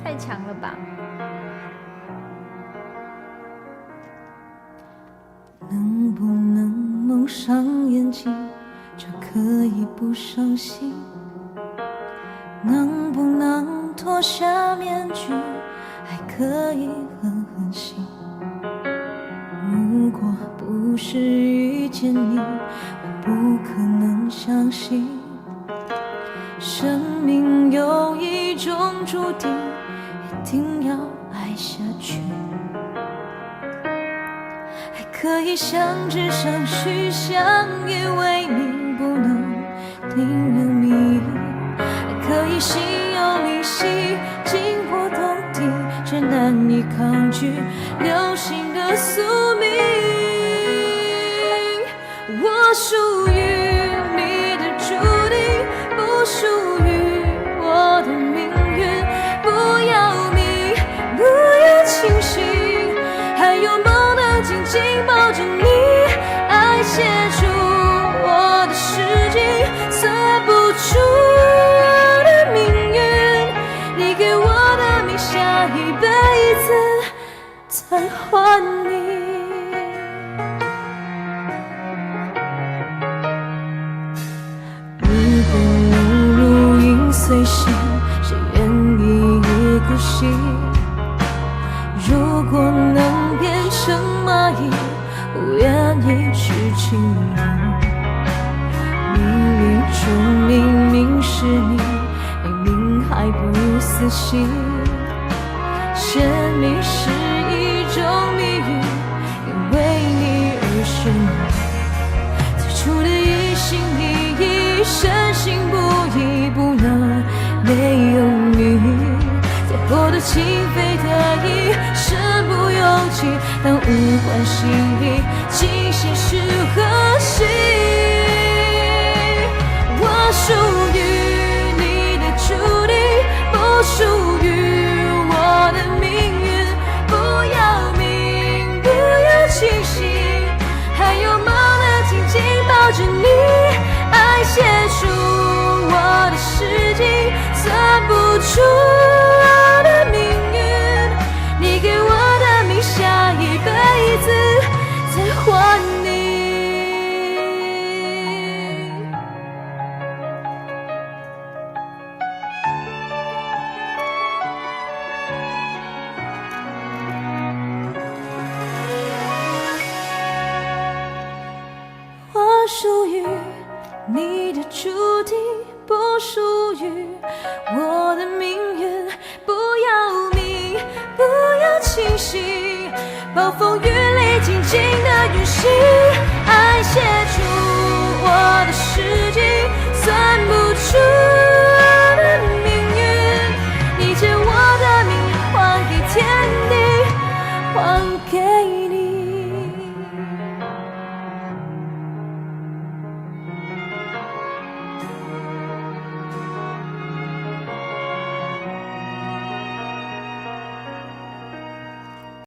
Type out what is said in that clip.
太强了吧！能不能蒙上眼睛，就可以不伤心？能不能脱下面具，还可以狠狠心？如果不是遇见你，我不可能相信生命有一种注定，一定要爱下去。还可以像纸上许相依为命，不能令人迷。还可以心有灵犀，惊波动地，却难以抗拒流星的宿命。我属于你的注定，不属于我的命运。不要迷，不要清醒，还有梦能紧紧抱着你。爱写出我的诗经，算不出我的命运。你给我的命，下一辈子再还你。如果能如影随形，谁愿意一股心？如果能变成蚂蚁，不愿意去亲吻。冥冥中明明是你，明明还不死心。生命是一种谜语，因为你而眩晕。最初的一心一意，深信不疑，不能没有你。再后的情非得已，身不由己，当无关心意，尽现实何心？我属于你的注定，不属于我的命运。不要命，不要清醒，还有梦能紧紧抱着你。爱写出我的诗经，算不出我的命运。你给我的命，下一辈子再还你。我属于你的注定，不属于我的命运。不要迷，不要清醒，暴风雨里静静的远行。